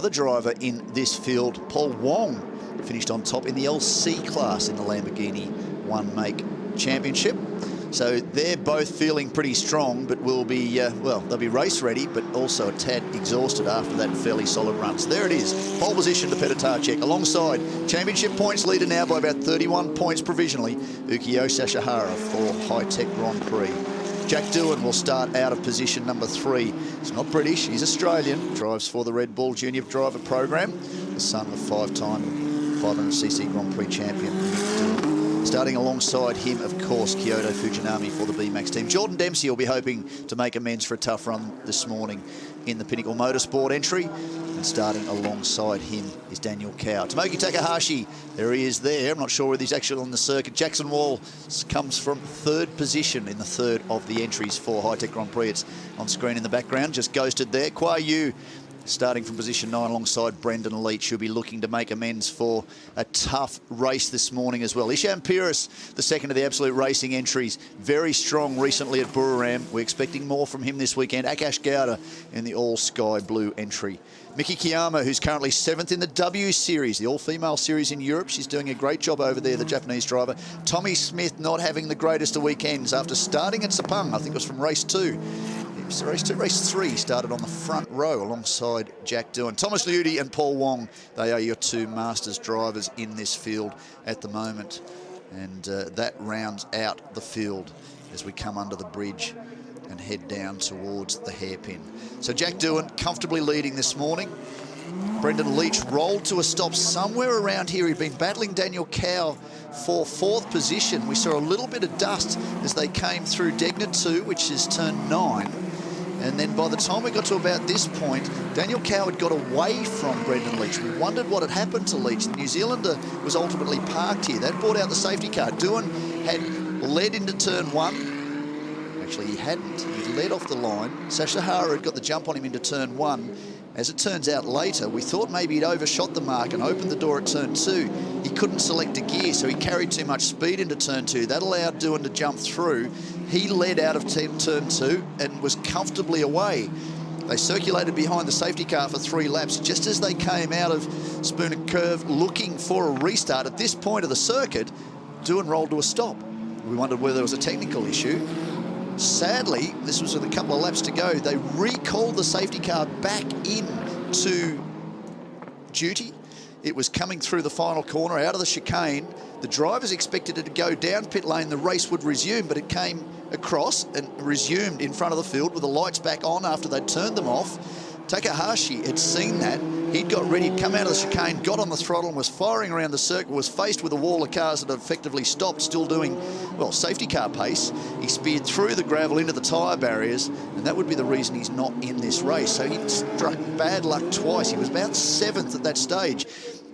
The driver in this field, Paul Wong, finished on top in the LC class in the Lamborghini One Make Championship. So they're both feeling pretty strong, but will be, well, they'll be race ready, but also a tad exhausted after that fairly solid run. So there it is, pole position to Petr alongside championship points leader now by about 31 points provisionally, Ukyo Sashihara for High Tech Grand Prix. Jack Doohan will start out of position number 3. He's not British, he's Australian, drives for the Red Bull Junior Driver Program, the son of 5-time 500cc Grand Prix champion Nick Doohan. Starting alongside him, of course, Kyoto Fujinami for the B-Max team. Jordan Dempsey will be hoping to make amends for a tough run this morning in the Pinnacle Motorsport entry. And starting alongside him is Daniel Cow. Tomoki Takahashi, there he is there. I'm not sure whether he's actually on the circuit. Jackson Wall comes from 3rd position in the 3rd of the entries for High Tech Grand Prix. It's on screen in the background, just ghosted there. Kwa Yu starting from position 9 alongside Brendan Leach, who'll be looking to make amends for a tough race this morning as well. Isham Peiris, the second of the Absolute Racing entries, very strong recently at Buriram. We're expecting more from him this weekend. Akash Gowda in the all sky blue entry. Miki Kiyama, who's currently 7th in the W Series, the all-female series in Europe. She's doing a great job over there, the Japanese driver. Tommy Smith not having the greatest of weekends after starting at Sepang. I think it was from race 2. Race 3 started on the front row alongside Jack Doohan. Thomas Ludi and Paul Wong, they are your 2 Masters drivers in this field at the moment. And that rounds out the field as we come under the bridge and head down towards the hairpin. So Jack Doohan comfortably leading this morning. Brendan Leach rolled to a stop somewhere around here. He'd been battling Daniel Cow for 4th position. We saw a little bit of dust as they came through Degner 2, which is turn 9. And then by the time we got to about this point, Daniel Cow had got away from Brendan Leach. We wondered what had happened to Leach. The New Zealander was ultimately parked here. That brought out the safety car. Doohan had led into turn 1. Actually, he hadn't. He led off the line. Sashihara had got the jump on him into turn 1. As it turns out later, we thought maybe he'd overshot the mark and opened the door at turn 2. He couldn't select a gear, so he carried too much speed into turn 2. That allowed Doohan to jump through. He led out of turn 2 and was comfortably away. They circulated behind the safety car for 3 laps. Just as they came out of Spooner Curve looking for a restart, at this point of the circuit, Doohan rolled to a stop. We wondered whether there was a technical issue. Sadly, this was with a couple of laps to go. They recalled the safety car back into duty. It was coming through the final corner, out of the chicane. The drivers expected it to go down pit lane. The race would resume, but it came across and resumed in front of the field with the lights back on after they'd turned them off. Takahashi had seen that. He'd got ready to come out of the chicane, got on the throttle and was firing around the circle, was faced with a wall of cars that had effectively stopped, still doing, well, safety car pace. He speared through the gravel into the tyre barriers, and that would be the reason he's not in this race. So he struck bad luck twice. He was about 7th at that stage.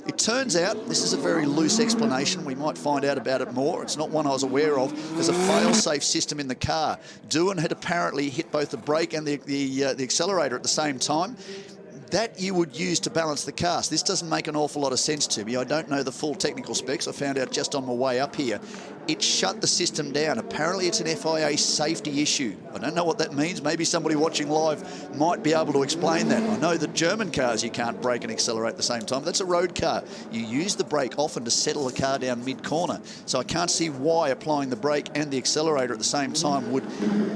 It turns out, this is a very loose explanation. We might find out about it more. It's not one I was aware of. There's a fail-safe system in the car. Doohan had apparently hit both the brake and the accelerator at the same time. That you would use to balance the cars. This doesn't make an awful lot of sense to me. I don't know the full technical specs. I found out just on my way up here. It shut the system down. Apparently it's an FIA safety issue. I don't know what that means. Maybe somebody watching live might be able to explain that. I know that German cars you can't brake and accelerate at the same time. That's a road car. You use the brake often to settle the car down mid-corner. So I can't see why applying the brake and the accelerator at the same time would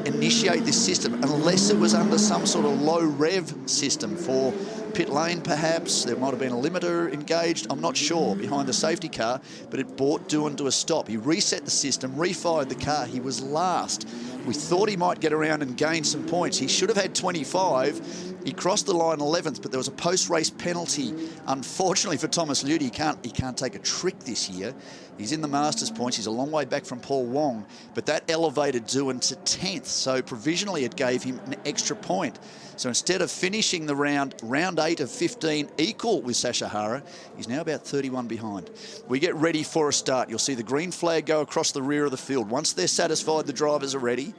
initiate this system unless it was under some sort of low rev system for pit lane perhaps. There might have been a limiter engaged, I'm not sure, behind the safety car, but it brought Doohan to a stop. He reset the system, refired the car. He was last. We thought he might get around and gain some points. He should have had 25. He crossed the line 11th, but there was a post-race penalty. Unfortunately for Thomas Ludi, he can't take a trick this year. He's in the Masters points. He's a long way back from Paul Wong, but that elevated Doohan to 10th. So provisionally it gave him an extra point. So instead of finishing the round 8 of 15 equal with Sashihara, he's now about 31 behind. We get ready for a start. You'll see the green flag go across the rear of the field. Once they're satisfied the drivers are ready,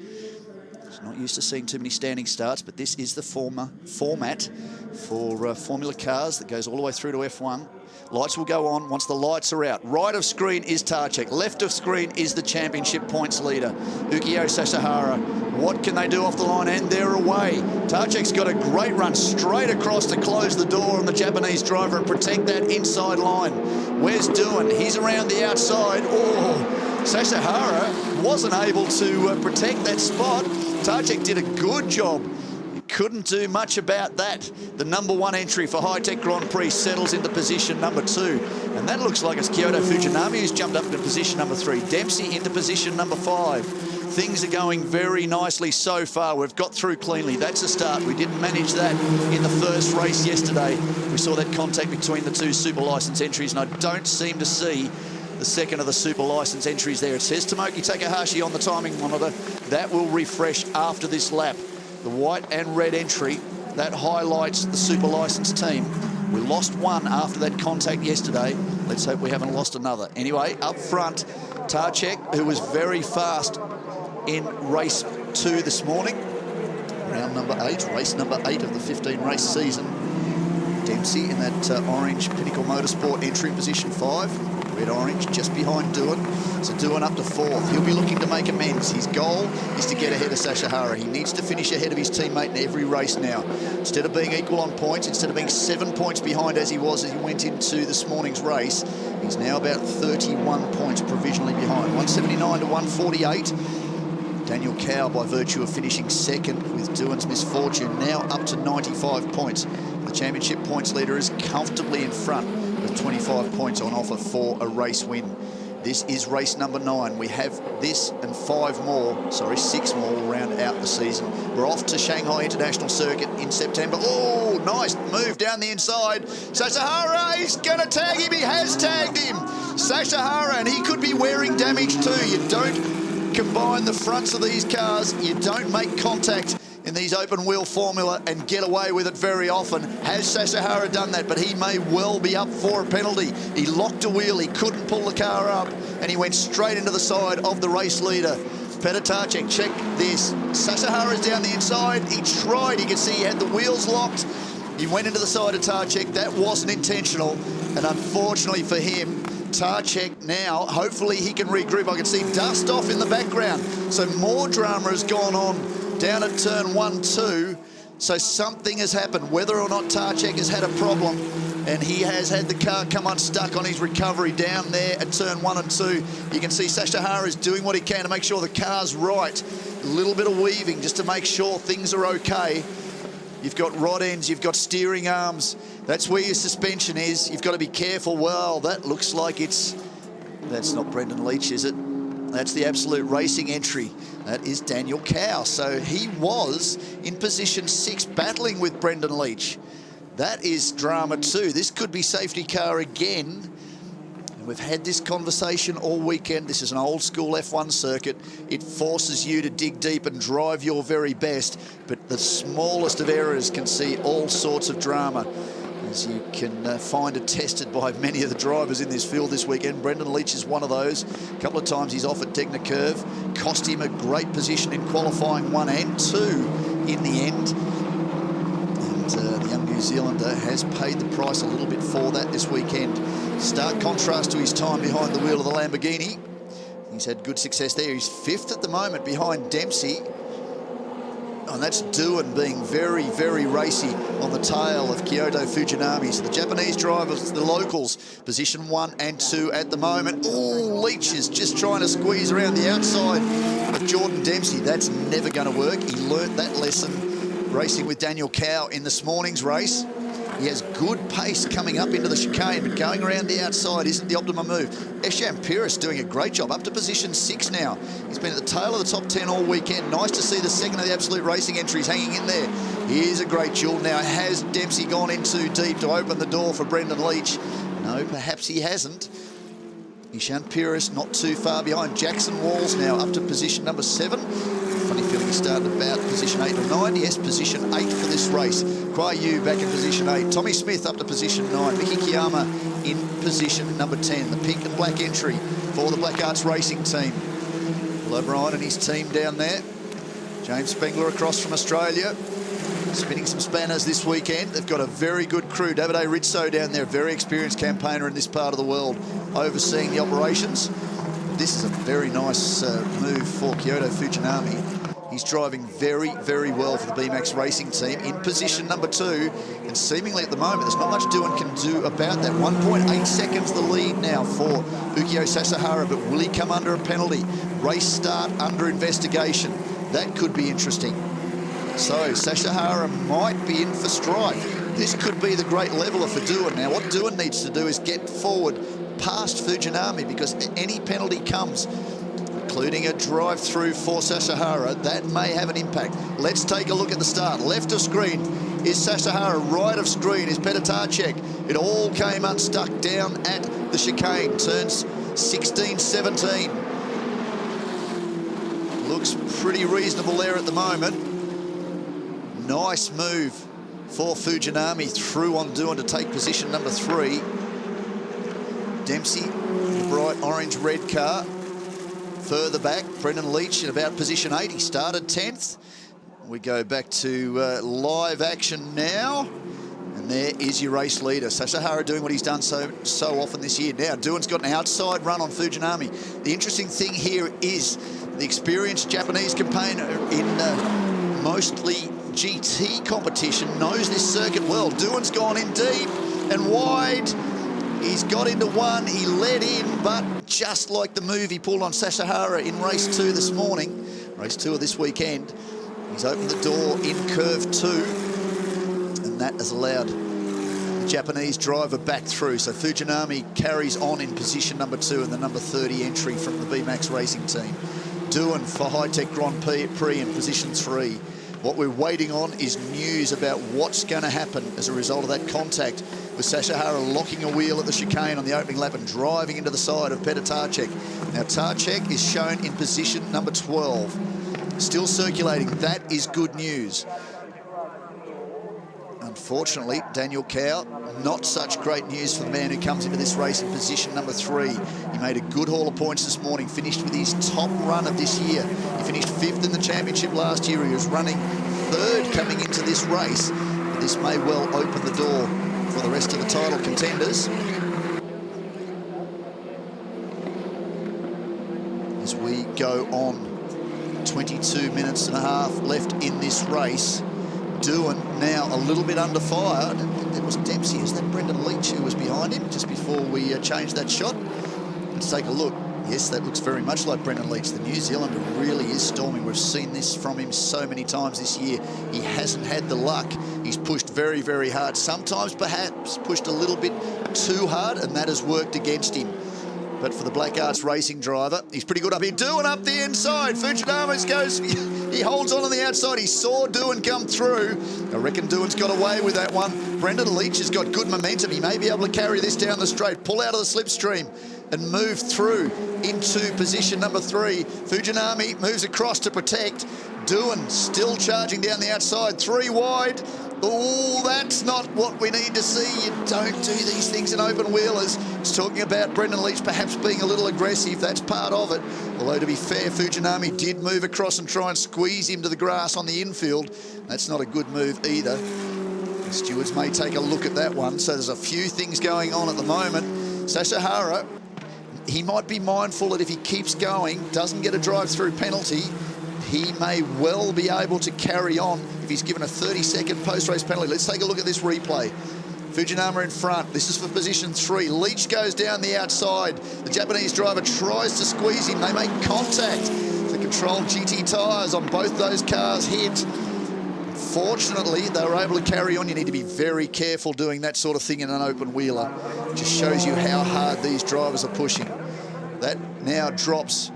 not used to seeing too many standing starts, but this is the format for Formula cars that goes all the way through to F1. Lights will go on once the lights are out. Right of screen is Tarcek. Left of screen is the championship points leader, Ukyo Sasahara. What can they do off the line? And they're away. Tarcek's got a great run straight across to close the door on the Japanese driver and protect that inside line. Where's Duan? He's around the outside. Oh, Sasahara wasn't able to protect that spot. Tarcek did a good job. Couldn't do much about that. The #1 entry for High Tech Grand Prix settles into position #2. And that looks like it's Kyoto Fujinami who's jumped up into position #3. Dempsey into position #5. Things are going very nicely so far. We've got through cleanly. That's a start. We didn't manage that in the first race yesterday. We saw that contact between the two super license entries, and I don't seem to see the second of the super license entries there. It says Tomoki Takahashi on the timing monitor. That will refresh after this lap. The white and red entry, that highlights the super license team. We lost one after that contact yesterday. Let's hope we haven't lost another. Anyway, up front, Tarcek, who was very fast in race 2 this morning. Round number 8, race number 8 of the 15-race season. Dempsey in that orange Pinnacle Motorsport entry, position 5. Red-orange, just behind Duan. So Duan up to 4th. He'll be looking to make amends. His goal is to get ahead of Sasahara. He needs to finish ahead of his teammate in every race now. Instead of being equal on points, instead of being 7 points behind as he was as he went into this morning's race, he's now about 31 points provisionally behind. 179 to 148. Daniel Cow, by virtue of finishing 2nd with Duan's misfortune, now up to 95 points. The championship points leader is comfortably in front with 25 points on offer for a race win. This is race number 9. We have this and 6 more will round out the season. We're off to Shanghai International Circuit in September. Oh, nice move down the inside. Sasahara, he's gonna tag him. He has tagged him. Sasahara, and he could be wearing damage too. You don't combine the fronts of these cars. You don't make contact in these open wheel formula and get away with it very often. Has Sasahara done that? But he may well be up for a penalty. He locked a wheel, he couldn't pull the car up, and he went straight into the side of the race leader. Petr Tarcek, check this. Sasahara's down the inside. He tried, you can see he had the wheels locked. He went into the side of Tarcek. That wasn't intentional, and unfortunately for him, Tarcek now, hopefully he can regroup. I can see dust off in the background. So more drama has gone on down at turn 1, 2. So something has happened. Whether or not Tarcek has had a problem, and he has had the car come unstuck on his recovery down there at turn 1 and 2. You can see Sasahara is doing what he can to make sure the car's right. A little bit of weaving just to make sure things are okay. You've got rod ends, you've got steering arms. That's where your suspension is. You've got to be careful. Well, that looks like that's not Brendan Leach, is it? That's the Absolute Racing entry. That is Daniel Cow. So he was in position 6 battling with Brendan Leach. That is drama too. This could be safety car again. And we've had this conversation all weekend. This is an old school F1 circuit. It forces you to dig deep and drive your very best. But the smallest of errors can see all sorts of drama, as you can find attested by many of the drivers in this field this weekend. Brendan Leach is one of those. A couple of times he's off at Degner Curve. Cost him a great position in qualifying 1 and 2 in the end. And the young New Zealander has paid the price a little bit for that this weekend. Stark contrast to his time behind the wheel of the Lamborghini. He's had good success there. He's 5th at the moment behind Dempsey. And that's Duan being very, very racy on the tail of Kyoto Fujinami. So the Japanese drivers, the locals, position 1 and 2 at the moment. Oh, Leach is just trying to squeeze around the outside of Jordan Dempsey. That's never going to work. He learnt that lesson racing with Daniel Cow in this morning's race. He has good pace coming up into the chicane, but going around the outside isn't the optimum move. Esham Pires doing a great job, up to position 6 now. He's been at the tail of the top 10 all weekend. Nice to see the second of the Absolute Racing entries hanging in there. Here's a great duel. Now, has Dempsey gone in too deep to open the door for Brendan Leach? No, perhaps he hasn't. Esham Pires not too far behind. Jackson Walls now up to position number 7. Funny feeling he started about position 8 or 9. Yes, position 8 for this race. Kwai Yu back in position 8. Tommy Smith up to position 9. Miki Kiyama in position number 10. The pink and black entry for the Black Arts Racing team. Will O'Brien and his team down there. James Spengler across from Australia. spinning some spanners this weekend. They've got a very good crew. Davide Rizzo down there, very experienced campaigner in this part of the world, overseeing the operations. This is a very nice move for Kyoto Fujinami. He's driving very, very well for the BMAX racing team in position number 2. And seemingly at the moment, there's not much Duan can do about that. 1.8 seconds the lead now for Ukyo Sasahara, but will he come under a penalty? Race start under investigation. That could be interesting. So Sasahara might be in for strike. This could be the great leveler for Duan. Now, what Duan needs to do is get forward past Fujinami, because any penalty comes, including a drive-through for Sasahara, that may have an impact. Let's take a look at the start. Left of screen is Sasahara. Right of screen is Petacek. It all came unstuck down at the chicane. Turns 16, 17. Looks pretty reasonable there at the moment. Nice move for Fujinami through on Duan to take position number 3. Dempsey, the bright orange-red car. Further back, Brendan Leach at about position 8. He started 10th. We go back to live action now. And there is your race leader. Sasahara doing what he's done so often this year. Now, Duan's got an outside run on Fujinami. The interesting thing here is the experienced Japanese campaigner in mostly GT competition knows this circuit well. Duan's gone in deep and wide. He's got into one, he led in, but just like the move he pulled on Sasahara in race 2 this morning, race 2 of this weekend, he's opened the door in curve 2, and that has allowed the Japanese driver back through. So Fujinami carries on in position number 2 and the number 30 entry from the BMAX racing team. Duan for High Tech Grand Prix in position 3. What we're waiting on is news about what's going to happen as a result of that contact with Sasahara locking a wheel at the chicane on the opening lap and driving into the side of Petacek. Now, Tarcek is shown in position number 12. Still circulating. That is good news. Unfortunately, Daniel Cow, not such great news for the man who comes into this race in position number 3. He made a good haul of points this morning, finished with his top run of this year. He finished 5th in the championship last year. He was running 3rd coming into this race. But this may well open the door for the rest of the title contenders. As we go on, 22 minutes and a half left in this race. Duan now a little bit under fire. It was Dempsey. Is that Brendan Leach who was behind him just before we changed that shot? Let's take a look. Yes, that looks very much like Brendan Leach. The New Zealander really is storming. We've seen this from him so many times this year. He hasn't had the luck. He's pushed very, very hard. Sometimes perhaps pushed a little bit too hard, and that has worked against him. But for the Black Arts racing driver, he's pretty good up here. Duan up the inside. Fujinami goes, he holds on the outside. He saw Duan come through. I reckon Duan's got away with that one. Brendan Leach has got good momentum. He may be able to carry this down the straight, pull out of the slipstream and move through into position number 3. Fujinami moves across to protect. Duan still charging down the outside, 3 wide. Oh, that's not what we need to see. You don't do these things in open wheelers. It's talking about Brendan Leach perhaps being a little aggressive. That's part of it. Although, to be fair, Fujinami did move across and try and squeeze him to the grass on the infield. That's not a good move either. The stewards may take a look at that one. So there's a few things going on at the moment. Sasahara, he might be mindful that if he keeps going, doesn't get a drive-through penalty, he may well be able to carry on if he's given a 30-second post-race penalty. Let's take a look at this replay. Fujinami in front. This is for position 3. Leach goes down the outside. The Japanese driver tries to squeeze him. They make contact. The controlled GT tyres on both those cars hit. Fortunately, they were able to carry on. You need to be very careful doing that sort of thing in an open wheeler. It just shows you how hard these drivers are pushing. That now drops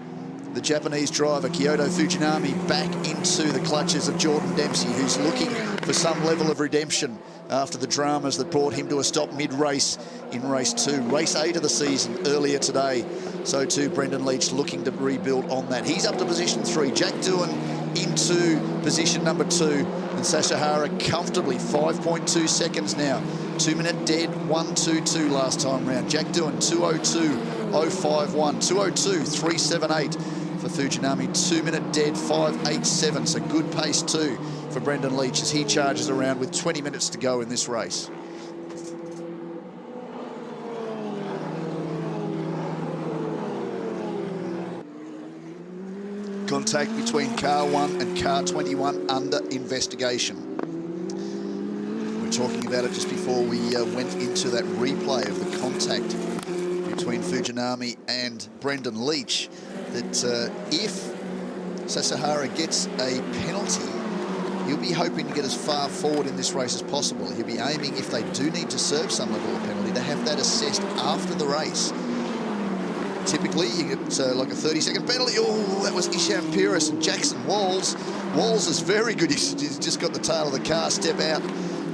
the Japanese driver, Kyoto Fujinami, back into the clutches of Jordan Dempsey, who's looking for some level of redemption after the dramas that brought him to a stop mid-race in race 2. Race 8 of the season earlier today. So too Brendan Leach looking to rebuild on that. He's up to position 3. Jack Duan into position number 2. And Sasahara comfortably 5.2 seconds now. 2-minute dead, 1:22 last time round. Jack Duan 2:02.051. 2:02.378 for Fujinami. 2-minute dead, 5.87. So good pace too for Brendan Leach as he charges around with 20 minutes to go in this race. Contact between car 1 and car 21 under investigation. We were talking about it just before we went into that replay of the contact between Fujinami and Brendan Leach, that if Sasahara gets a penalty, he'll be hoping to get as far forward in this race as possible. He'll be aiming, if they do need to serve some level of penalty, to have that assessed after the race. Typically, you get like a 30-second penalty. Oh, that was Isham Pires and Jackson Walls. Walls is very good. He's just got the tail of the car step out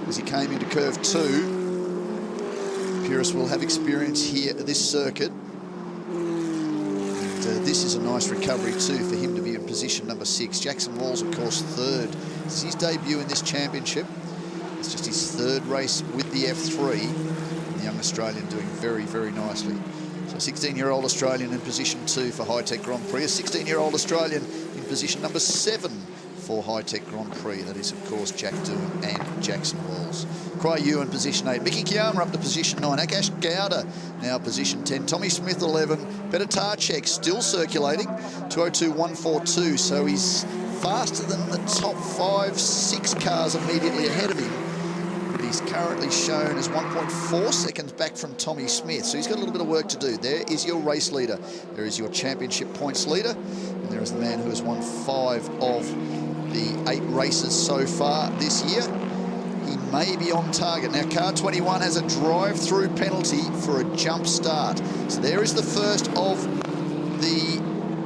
as he came into curve 2. Pires will have experience here at this circuit. And this is a nice recovery too for him to be in position number 6. Jackson Walls, of course, 3rd. This is his debut in this championship. It's just his 3rd race with the F3. And the young Australian doing very, very nicely. So a 16-year-old Australian in position 2 for High Tech Grand Prix. A 16-year-old Australian in position number 7 for High Tech Grand Prix. That is, of course, Jack Doohan and Jackson Walls. Kwai Yu in position 8. Mickey Kiyama up to position 9. Akash Gowda now position 10. Tommy Smith 11. Petar Tarcek still circulating. 2:02.142. So he's faster than the top 5, 6 cars immediately ahead of him. But he's currently shown as 1.4 seconds back from Tommy Smith. So he's got a little bit of work to do. There is your race leader. There is your championship points leader. And there is the man who has won 5 of the 8 races so far this year. He may be on target. Now, car 21 has a drive-through penalty for a jump start. So there is the first of the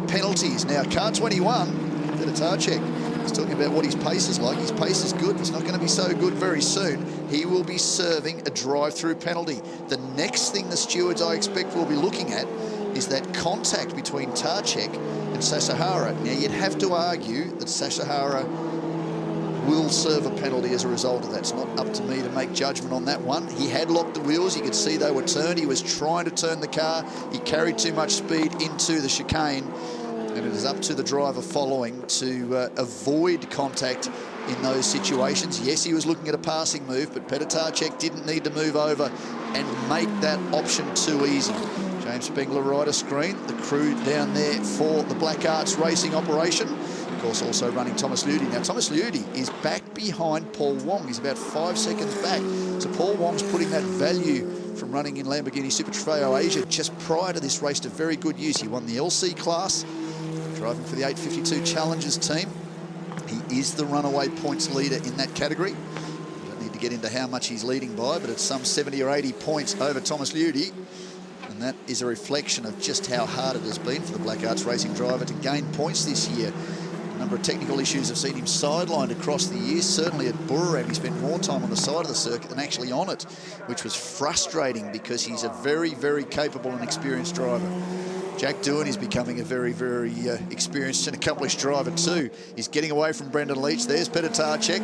penalties. Now, car 21, Petar Tarcek, he's talking about what his pace is like. His pace is good. It's not going to be so good very soon. He will be serving a drive-through penalty. The next thing the stewards, I expect, will be looking at is that contact between Tarcek and Sasahara. Now, you'd have to argue that Sasahara will serve a penalty as a result of that. It's not up to me to make judgment on that one. He had locked the wheels. You could see they were turned. He was trying to turn the car. He carried too much speed into the chicane. And it is up to the driver following to avoid contact in those situations. Yes, he was looking at a passing move, but Petar Tarcek didn't need to move over and make that option too easy. James Spengler rider screen, the crew down there for the Black Arts racing operation. Of course, also running Thomas Ludi. Now, Thomas Ludi is back behind Paul Wong. He's about 5 seconds back. So Paul Wong's putting that value from running in Lamborghini Super Trofeo Asia just prior to this race to very good use. He won the LC class, driving for the 852 Challengers team. He is the runaway points leader in that category. I don't need to get into how much he's leading by, but it's some 70 or 80 points over Thomas Ludi. And that is a reflection of just how hard it has been for the Black Arts racing driver to gain points this year. A number of technical issues have seen him sidelined across the years. Certainly at Buriram, he spent more time on the side of the circuit than actually on it, which was frustrating because he's a very, very capable and experienced driver. Jack Doohan is becoming a very, very experienced and accomplished driver too. He's getting away from Brendan Leach. There's Petar Tarcek.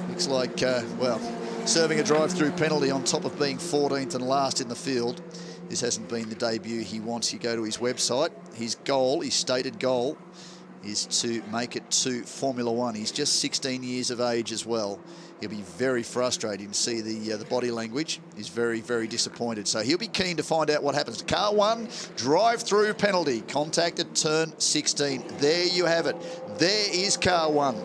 Looks like, well, serving a drive-through penalty on top of being 14th and last in the field. This hasn't been the debut he wants. You go to his website. His goal, his stated goal, is to make it to Formula One. He's just 16 years of age as well. He'll be very frustrated to see the body language. He's very, very disappointed. So he'll be keen to find out what happens. Car 1, drive-through penalty. Contact at turn 16. There you have it. There is car 1.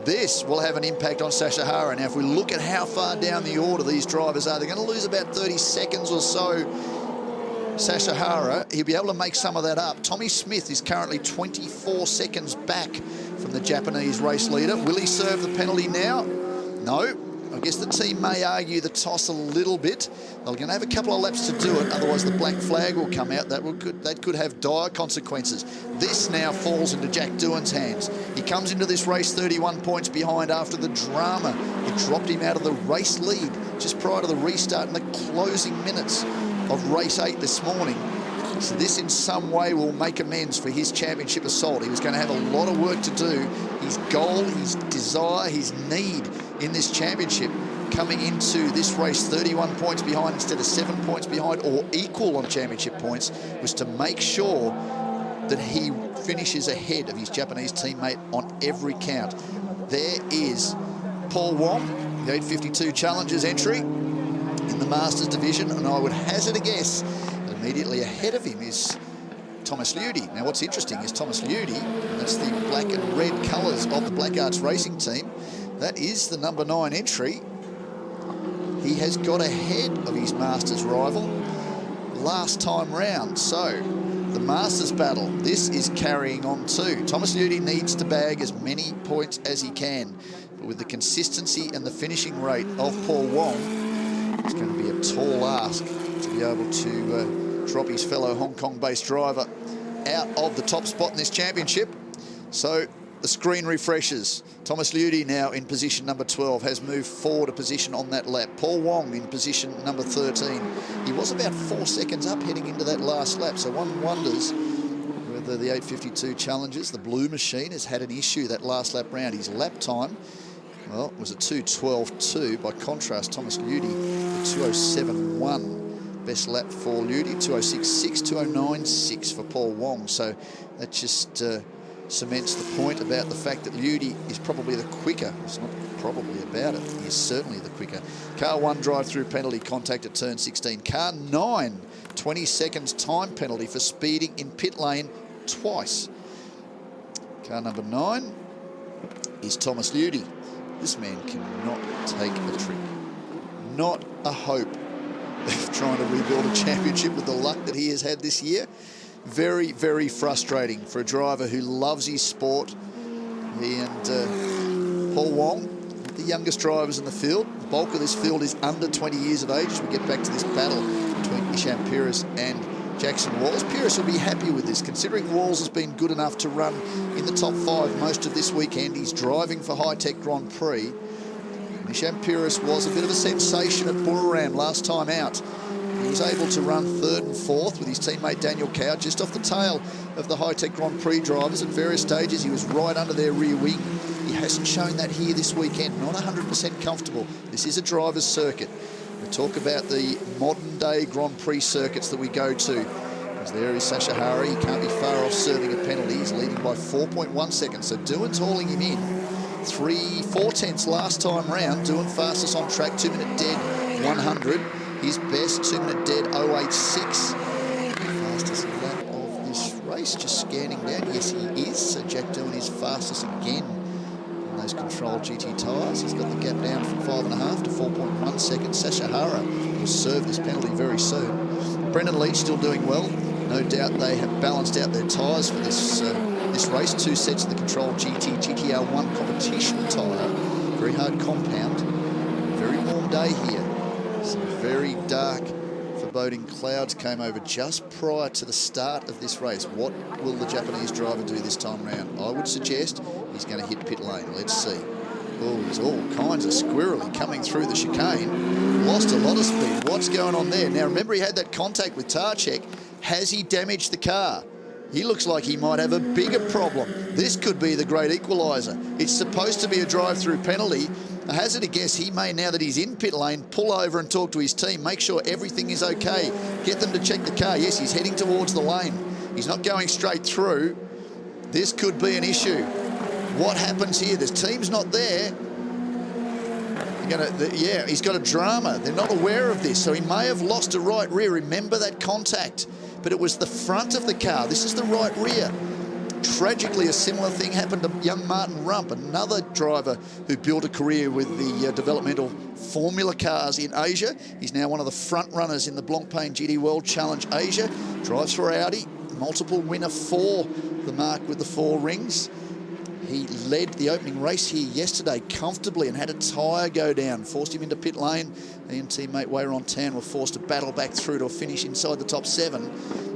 This will have an impact on Sasahara. Now, if we look at how far down the order these drivers are, they're going to lose about 30 seconds or so. Sasahara, he'll be able to make some of that up. Tommy Smith is currently 24 seconds back from the Japanese race leader. Will he serve the penalty now? No. I guess the team may argue the toss a little bit. They're going to have a couple of laps to do it, otherwise the black flag will come out. That could have dire consequences. This now falls into Jack Doohan's hands. He comes into this race 31 points behind after the drama. It dropped him out of the race lead just prior to the restart in the closing minutes of race 8 this morning. So this in some way will make amends for his championship assault. He was going to have a lot of work to do. His goal, his desire, his need in this championship coming into this race 31 points behind instead of 7 points behind or equal on championship points was to make sure that he finishes ahead of his Japanese teammate on every count. There is Paul Wong, the 852 Challengers entry in the Masters division, and I would hazard a guess that immediately ahead of him is Thomas Lüdi. Now, what's interesting is Thomas Lüdi, that's the black and red colours of the Black Arts Racing team. That is the number 9 entry. He has got ahead of his Masters rival last time round. So, the Masters battle, this is carrying on too. Thomas Lüdi needs to bag as many points as he can. But with the consistency and the finishing rate of Paul Wong, it's going to be a tall ask to be able to drop his fellow Hong Kong-based driver out of the top spot in this championship. So the screen refreshes. Thomas Lüdi now in position number 12, has moved forward a position on that lap. Paul Wong in position number 13. He was about 4 seconds up heading into that last lap, so one wonders whether the 852 Challengers, the blue machine, has had an issue that last lap round. His lap time, well, was a 2:12.2. By contrast, Thomas Lüdi, the 2:07.1. Best lap for Lüdi, 2:06.6, 2:09.6 for Paul Wong. So that just cements the point about the fact that Lüdi is probably the quicker. It's not probably about it. He is certainly the quicker. Car 1 drive-through penalty contact at turn 16. Car 9, 20 seconds time penalty for speeding in pit lane twice. Car number 9 is Thomas Lüdi. This man cannot take a trick. Not a hope of trying to rebuild a championship with the luck that he has had this year. Very, very frustrating for a driver who loves his sport. He and Paul Wong, the youngest drivers in the field. The bulk of this field is under 20 years of age as we get back to this battle between Isham Peiris and Jackson Walls. Peiris will be happy with this, considering Walls has been good enough to run in the top 5 most of this weekend. He's driving for High Tech Grand Prix. Isham Peiris was a bit of a sensation at Buriram last time out. He was able to run 3rd and 4th with his teammate Daniel Cow, just off the tail of the High Tech Grand Prix drivers. At various stages, he was right under their rear wing. He hasn't shown that here this weekend. Not 100% comfortable. This is a driver's circuit. We talk about the modern-day Grand Prix circuits that we go to. As there is Sasha Hari. He can't be far off serving a penalty. He's leading by 4.1 seconds. So Doohan's hauling him in. 3/4 tenths last time round. Doohan fastest on track, 2-minute dead, 100. His best 2-minute dead, 0.86. Fastest lap of this race, just scanning down. Yes, he is. So Jack Doohan is fastest again on those controlled GT tyres. He's got the gap down from 5.5 to 4.1 seconds. Sasha Hara will serve this penalty very soon. Brendan Leach still doing well. No doubt they have balanced out their tyres for this race. 2 sets of the controlled GTR1 competition tyre. Very hard compound. Very warm day here. Some very dark, foreboding clouds came over just prior to the start of this race. What will the Japanese driver do this time round? I would suggest he's going to hit pit lane. Let's see. Oh, he's all kinds of squirrely coming through the chicane. Lost a lot of speed. What's going on there? Now, remember, he had that contact with Tarchek. Has he damaged the car? He looks like he might have a bigger problem. This could be the great equaliser. It's supposed to be a drive-through penalty. I hazard a guess he may, now that he's in pit lane, pull over and talk to his team, make sure everything is okay, get them to check the car. Yes, he's heading towards the lane. He's not going straight through. This could be an issue. What happens here? The team's not there. Yeah, he's got a drama. They're not aware of this, so he may have lost a right rear. Remember that contact? But it was the front of the car. This is the right rear. Tragically, a similar thing happened to young Martin Rump, another driver who built a career with the developmental Formula cars in Asia. He's now one of the front runners in the Blancpain GT World Challenge Asia. Drives for Audi, multiple winner for the mark with the 4 rings. He led the opening race here yesterday comfortably and had a tyre go down, forced him into pit lane. He and teammate Wayron Tan were forced to battle back through to a finish inside the top 7,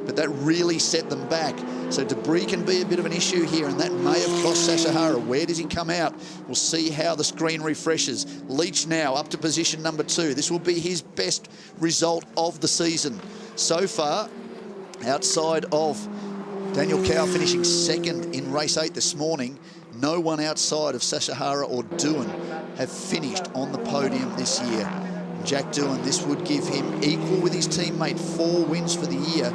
but that really set them back. So debris can be a bit of an issue here, and that may have cost Sasha Hara. Where does he come out? We'll see how the screen refreshes. Leach now up to position number 2. This will be his best result of the season so far, outside of Daniel Cow finishing 2nd in race 8 this morning. No one outside of Sasha Hara or Doohan have finished on the podium this year. Jack Doohan, this would give him, equal with his teammate, 4 wins for the year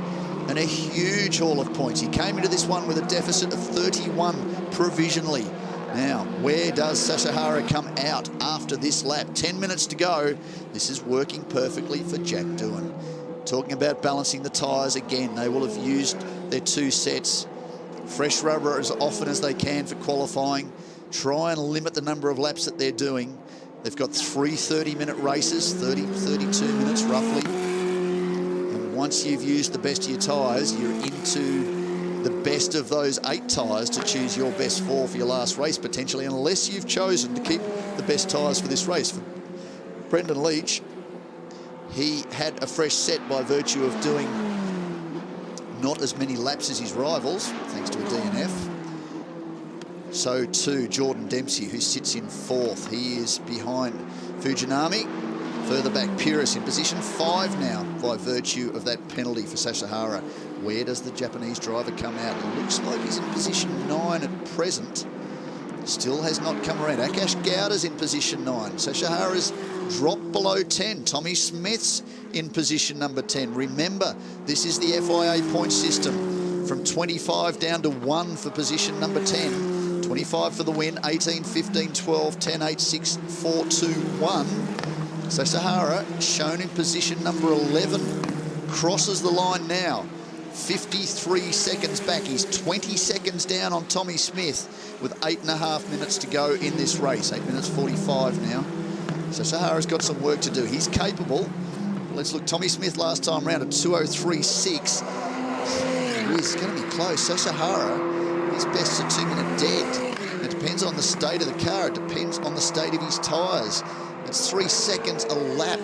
and a huge haul of points. He came into this one with a deficit of 31 provisionally. Now, where does Sashihara come out after this lap? 10 minutes to go. This is working perfectly for Jack Doohan. Talking about balancing the tyres again, they will have used their 2 sets. Fresh rubber as often as they can for qualifying. Try and limit the number of laps that they're doing. They've got 3 30-minute races, 32 minutes roughly. And once you've used the best of your tyres, you're into the best of those 8 tyres to choose your best 4 for your last race, potentially, unless you've chosen to keep the best tyres for this race. For Brendan Leach, he had a fresh set by virtue of doing not as many laps as his rivals, thanks to a DNF. So too Jordan Dempsey, who sits in 4th. He is behind Fujinami. Further back, Pyrrhus in position 5 now by virtue of that penalty for Sashihara. Where does the Japanese driver come out? It looks like he's in position 9 at present. Still has not come around. Akash Gowda's in position 9. Sashihara's dropped below 10. Tommy Smith's in position number 10. Remember, this is the FIA point system. From 25 down to 1 for position number 10. 25 for the win, 18, 15, 12, 10, 8, 6, 4, 2, 1. Sashihara shown in position number 11. Crosses the line now. 53 seconds back. He's 20 seconds down on Tommy Smith with 8.5 minutes to go in this race. 8 minutes 45 now. Sashihara's got some work to do. He's capable. Let's look. Tommy Smith last time round at 2:03.6. He's going to be close. Sashihara, his best at 2 minute dead. It depends on the state of the car. It depends on the state of his tyres. It's 3 seconds a lap.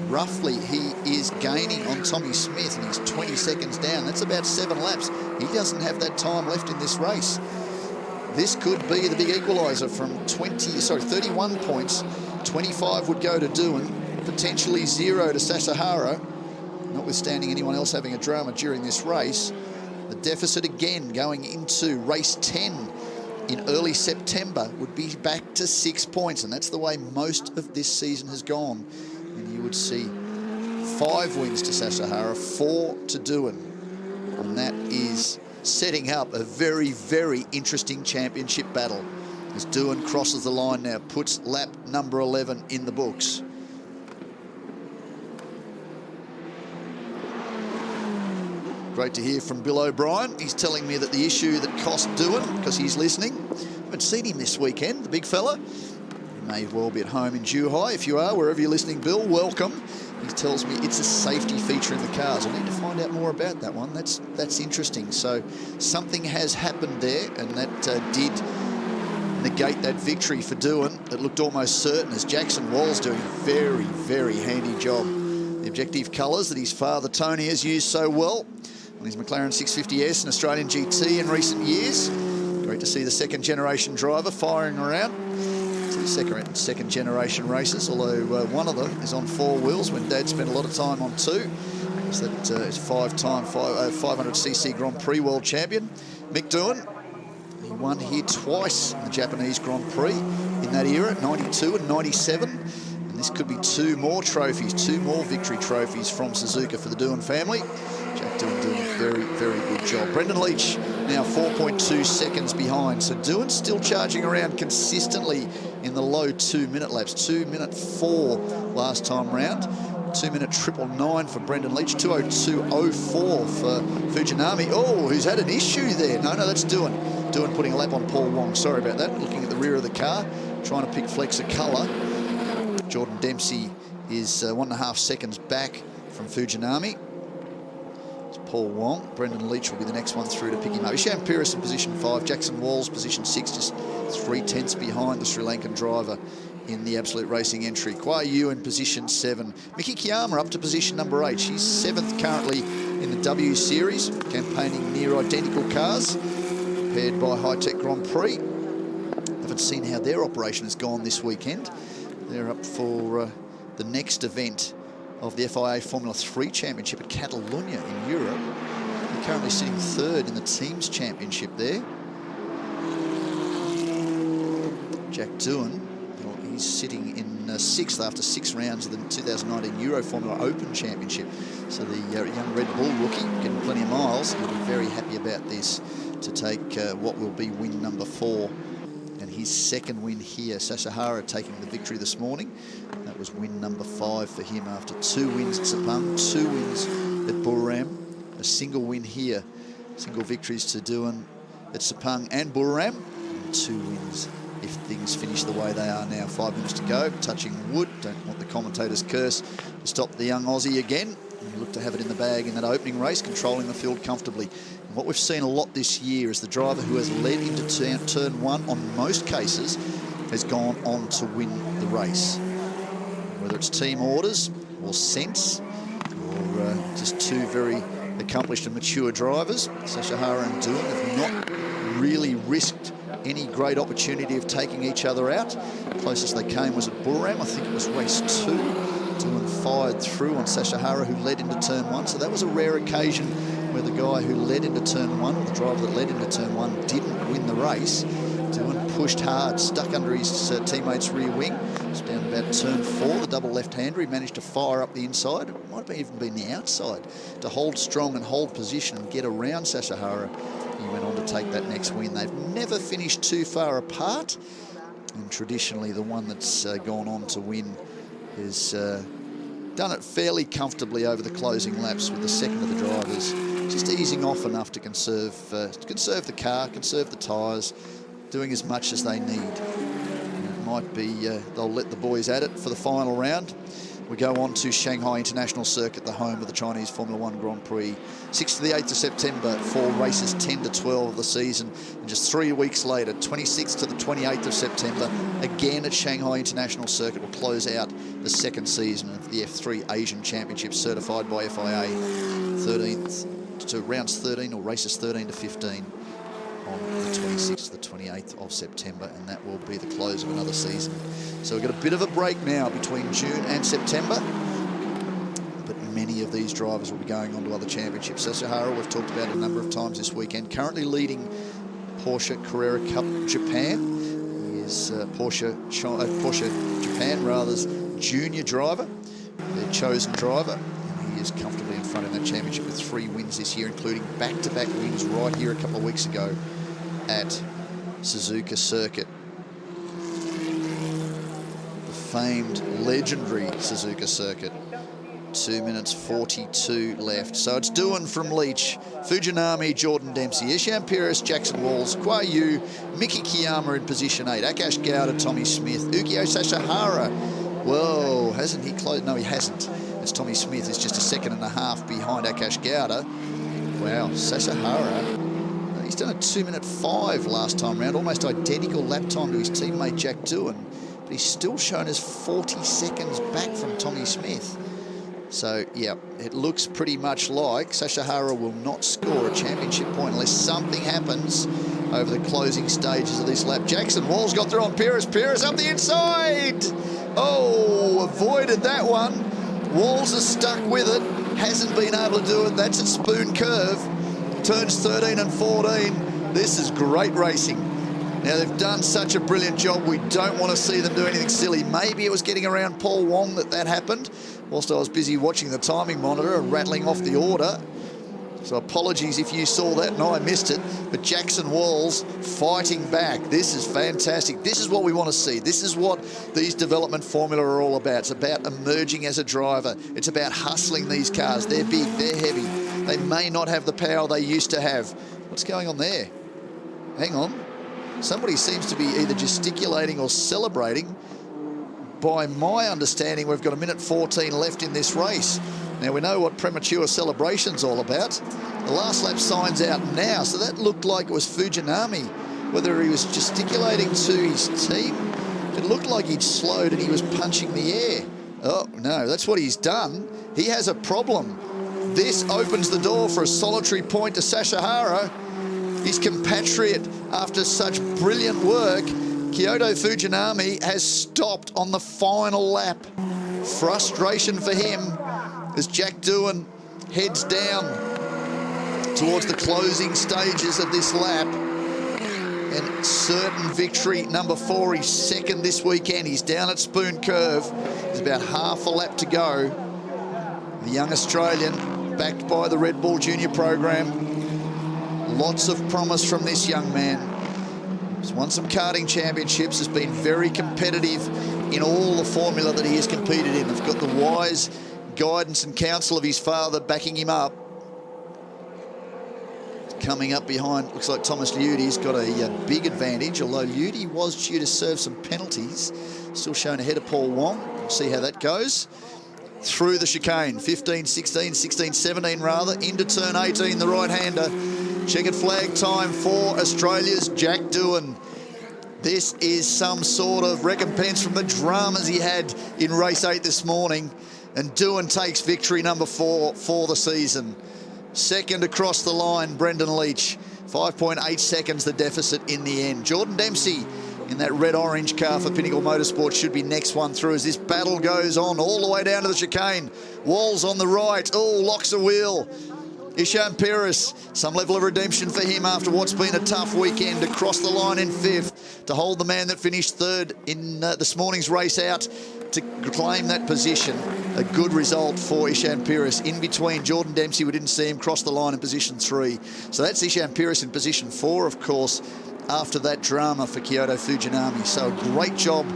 Roughly, he is gaining on Tommy Smith, and he's 20 seconds down. That's about 7 laps. He doesn't have that time left in this race. This could be the big equaliser from 31 points. 25 would go to Doohan, potentially 0 to Sashihara, notwithstanding anyone else having a drama during this race. The deficit again going into race 10 in early September would be back to 6 points, and that's the way most of this season has gone. And you would see 5 wins to Sashihara, 4 to Doohan. And that is setting up a very, very interesting championship battle as Doohan crosses the line now, puts lap number 11 in the books. Great to hear from Bill O'Brien. He's telling me that the issue that cost Doohan, because he's listening, I haven't seen him this weekend, the big fella. May well be at home in Zhuhai. If you are, wherever you're listening, Bill, welcome. He tells me it's a safety feature in the cars. I need to find out more about that one. That's interesting. So something has happened there, and that did negate that victory for Doohan. It looked almost certain as Jackson Wall's doing a very, very handy job. The objective colours that his father Tony has used so well on his McLaren 650S and Australian GT in recent years. Great to see the second generation driver firing around. Second generation races, although one of them is on 4 wheels when Dad spent a lot of time on 2. So that is 5-time 500cc Grand Prix world champion Mick Doohan. He won here twice in the Japanese Grand Prix in that era, 92 and 97. And this could be 2 more trophies, 2 more victory trophies from Suzuka for the Doohan family. Jack Doohan doing a very, very good job. Brendan Leach now 4.2 seconds behind. So Doohan's still charging around consistently in the low 2-minute laps. 2-minute 4 last time round. 2-minute 999 for Brendan Leach. 2:02.04 for Fujinami. Oh, who's had an issue there? No, that's Doohan. Doohan putting a lap on Paul Wong. Sorry about that. Looking at the rear of the car, trying to pick flecks of colour. Jordan Dempsey is 1.5 seconds back from Fujinami. Paul Wong. Brendan Leach will be the next one through to pick him up. Isham Pyrrhus in position 5. Jackson Walls position 6, just 3/10 behind the Sri Lankan driver in the Absolute Racing entry. Kwa Yu in position 7. Miki Kiyama up to position number 8. She's 7th currently in the W Series, campaigning near identical cars, paired by High Tech Grand Prix. Haven't seen how their operation has gone this weekend. They're up for the next event of the FIA Formula 3 Championship at Catalunya in Europe. They're currently sitting 3rd in the Teams Championship there. Jack Doohan, he's sitting in 6th after 6 rounds of the 2019 Euro Formula Open Championship. So the young Red Bull rookie getting plenty of miles. He'll be very happy about this to take what will be win number 4 his second win here. Sashahara taking the victory this morning. That was win number 5 for him after 2 wins at Sepang, 2 wins at Buriram, a single win here. Single victories to Duan at Sepang and Buriram, and 2 wins if things finish the way they are now. 5 minutes to go, touching wood. Don't want the commentator's curse to stop the young Aussie again. And look to have it in the bag in that opening race, controlling the field comfortably. And what we've seen a lot this year is the driver who has led into turn 1 on most cases has gone on to win the race. Whether it's team orders or sense or just 2 very accomplished and mature drivers, Sashahara and Duan have not really risked any great opportunity of taking each other out. Closest they came was at Buriram. I think it was race 2. Duan fired through on Sashahara, who led into turn 1. So that was a rare occasion where the guy who led into turn 1, or the driver that led into turn 1, didn't win the race. Duan pushed hard, stuck under his teammate's rear wing. It's down about turn 4, the double left-hander. He managed to fire up the inside. It might have even been the outside to hold strong and hold position and get around Sashahara. He went on to take that next win. They've never finished too far apart. And traditionally, the one that's gone on to win has done it fairly comfortably over the closing laps with the second of the drivers, just easing off enough to conserve the car, conserve the tyres, doing as much as they need. And it might be they'll let the boys at it for the final round. We go on to Shanghai International Circuit, the home of the Chinese Formula 1 Grand Prix. 6th to the 8th of September for races 10 to 12 of the season. And just 3 weeks later, 26th to the 28th of September, again at Shanghai International Circuit, will close out the second season of the F3 Asian Championship, certified by FIA. 13th to rounds 13, or races 13 to 15. On the 26th to the 28th of September, and that will be the close of another season. So we've got a bit of a break now between June and September, but many of these drivers will be going on to other championships. Sashahara, we've talked about a number of times this weekend, currently leading Porsche Carrera Cup Japan. He is Porsche Japan rather's junior driver, their chosen driver. He is comfortably in front in that championship with 3 wins this year, including back-to-back wins right here a couple of weeks ago at Suzuka Circuit. The famed, legendary Suzuka Circuit. 2 minutes 42 left. So it's Duan from Leach, Fujinami, Jordan Dempsey, Isham Pires, Jackson Walls, Kwa Yu, Miki Kiyama in position 8, Akash Gowda, Tommy Smith, Ukio Sashahara. Whoa, hasn't he closed? No, he hasn't. It's Tommy Smith is just a 1.5 seconds behind Akash Gowda. Wow, Sashahara, he's done a 2:05 last time round, almost identical lap time to his teammate Jack Duan, but he's still shown as 40 seconds back from Tommy Smith. So, yeah, it looks pretty much like Sashahara will not score a championship point unless something happens over the closing stages of this lap. Jackson Walls got through on Pires. Pires up the inside. Oh, avoided that one. Walls is stuck with it, hasn't been able to do it. That's at Spoon Curve, turns 13 and 14. This is great racing. Now, they've done such a brilliant job. We don't want to see them do anything silly. Maybe it was getting around Paul Wong that happened, whilst I was busy watching the timing monitor and rattling off the order. So apologies if you saw that and I missed it. But Jackson Walls fighting back. This is fantastic. This is what we want to see. This is what these development formula are all about. It's about emerging as a driver. It's about hustling these cars. They're big, they're heavy. They may not have the power they used to have. What's going on there? Hang on. Somebody seems to be either gesticulating or celebrating. By my understanding, we've got 1:14 left in this race. Now, we know what premature celebration's all about. The last lap sign's out now, so that looked like it was Fujinami. Whether he was gesticulating to his team, it looked like he'd slowed and he was punching the air. Oh, no, that's what he's done. He has a problem. This opens the door for a solitary point to Sashahara. His compatriot, after such brilliant work, Kyoto Fujinami, has stopped on the final lap. Frustration for him as Jack Duan heads down towards the closing stages of this lap. And certain victory, number 4, he's second this weekend. He's down at Spoon Curve. There's about half a lap to go. The young Australian, backed by the Red Bull Junior program. Lots of promise from this young man. He's won some karting championships, has been very competitive in all the formula that he has competed in. He's got the wise guidance and counsel of his father backing him up. Coming up behind, looks like Thomas Ludi's got a big advantage, although Ludi was due to serve some penalties. Still shown ahead of Paul Wong. We'll see how that goes. Through the chicane, 15, 16, 16, 17 rather, into turn 18, the right-hander. Checkered flag time for Australia's Jack Doohan. This is some sort of recompense from the dramas he had in race 8 this morning. And Doohan takes victory number 4 for the season. Second across the line, Brendan Leach. 5.8 seconds the deficit in the end. Jordan Dempsey in that red-orange car for Pinnacle Motorsports should be next one through as this battle goes on all the way down to the chicane. Walls on the right. Oh, locks a wheel. Isham Pires, some level of redemption for him after what's been a tough weekend. Across the line in 5th to hold the man that finished 3rd in this morning's race out to claim that position. A good result for Isham Pires. In between, Jordan Dempsey, we didn't see him cross the line in position 3. So that's Isham Pires in position 4, of course, after that drama for Kyoto Fujinami. So a great job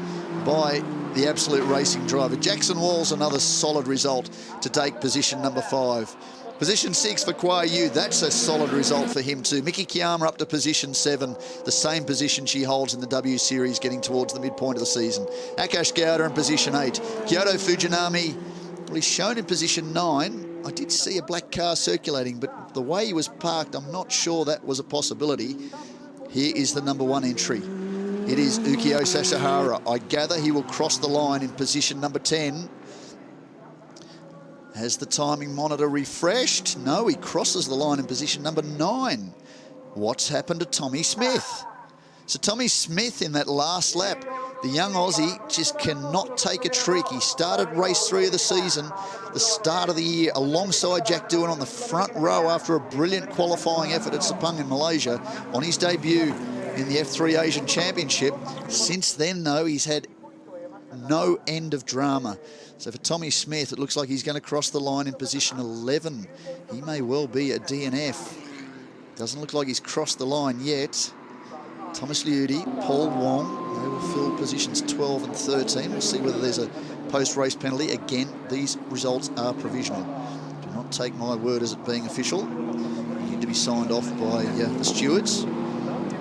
by the Absolute Racing driver. Jackson Walls, another solid result to take position number 5. Position 6 for Kwa Yu, that's a solid result for him too. Miki Kiyama up to position 7, the same position she holds in the W Series, getting towards the midpoint of the season. Akash Gowda in position 8. Kyoto Fujinami, well, he's shown in position 9. I did see a black car circulating, but the way he was parked, I'm not sure that was a possibility. Here is the number 1 entry. It is Ukyo Sasahara. I gather he will cross the line in position number 10. Has the timing monitor refreshed? No, he crosses the line in position number 9. What's happened to Tommy Smith? So Tommy Smith in that last lap, the young Aussie just cannot take a trick. He started race 3 of the season, the start of the year, alongside Jack Doohan on the front row after a brilliant qualifying effort at Sepang in Malaysia on his debut in the F3 Asian Championship. Since then, though, he's had no end of drama. So for Tommy Smith, it looks like he's going to cross the line in position 11. He may well be a DNF. Doesn't look like he's crossed the line yet. Thomas Ludi, Paul Wong, they will fill positions 12 and 13. We'll see whether there's a post-race penalty. Again, these results are provisional. Do not take my word as it being official. They need to be signed off by the stewards.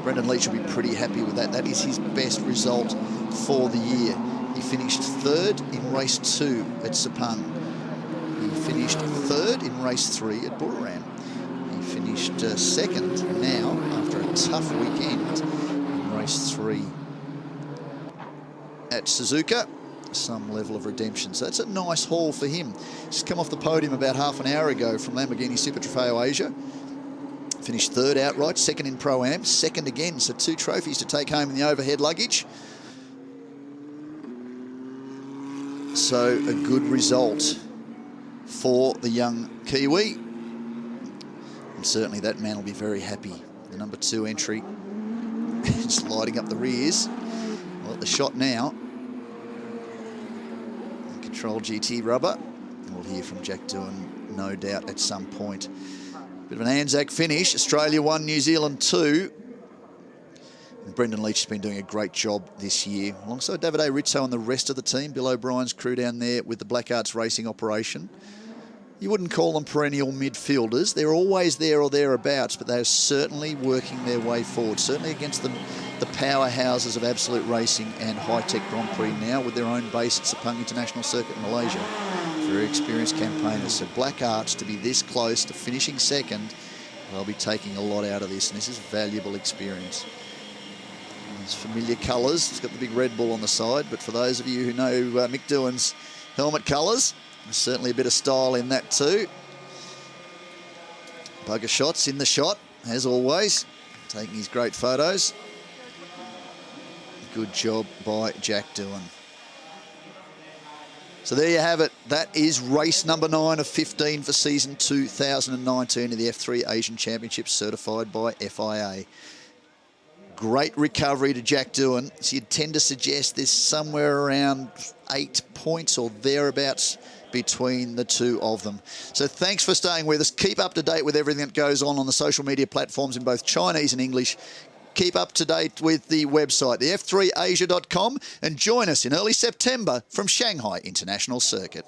Brendan Leach will be pretty happy with that. That is his best result for the year. He finished 3rd in race 2 at Sepang. He finished 3rd in race 3 at Buriram. He finished 2nd now after a tough weekend in race 3 at Suzuka. Some level of redemption. So that's a nice haul for him. He's come off the podium about half an hour ago from Lamborghini Super Trofeo Asia. Finished 3rd outright, 2nd in Pro-Am, 2nd again. So 2 trophies to take home in the overhead luggage. So a good result for the young Kiwi. And certainly that man will be very happy. The number 2 entry is lighting up the rears. Well, at the shot now. Control GT rubber. And we'll hear from Jack Doohan, no doubt, at some point. Bit of an Anzac finish. Australia 1, New Zealand 2. And Brendan Leach has been doing a great job this year. Alongside Davide Rizzo and the rest of the team, Bill O'Brien's crew down there with the Black Arts Racing operation. You wouldn't call them perennial midfielders. They're always there or thereabouts, but they're certainly working their way forward, certainly against the powerhouses of Absolute Racing and High Tech Grand Prix now with their own base at Sepang International Circuit in Malaysia. Very experienced campaigners. So Black Arts to be this close to finishing 2nd, they'll be taking a lot out of this, and this is valuable experience. It's familiar colours. It's got the big Red Bull on the side, but for those of you who know Mick Doohan's helmet colours, there's certainly a bit of style in that too. Bugger shots in the shot, as always, taking his great photos. Good job by Jack Doohan. So there you have it. That is race number 9 of 15 for season 2019 of the F3 Asian Championship, certified by FIA. Great recovery to Jack Doohan. So you'd tend to suggest there's somewhere around 8 points or thereabouts between the two of them. So thanks for staying with us. Keep up to date with everything that goes on the social media platforms in both Chinese and English. keep up to date with the website, the f3asia.com, and join us in early September from Shanghai International Circuit.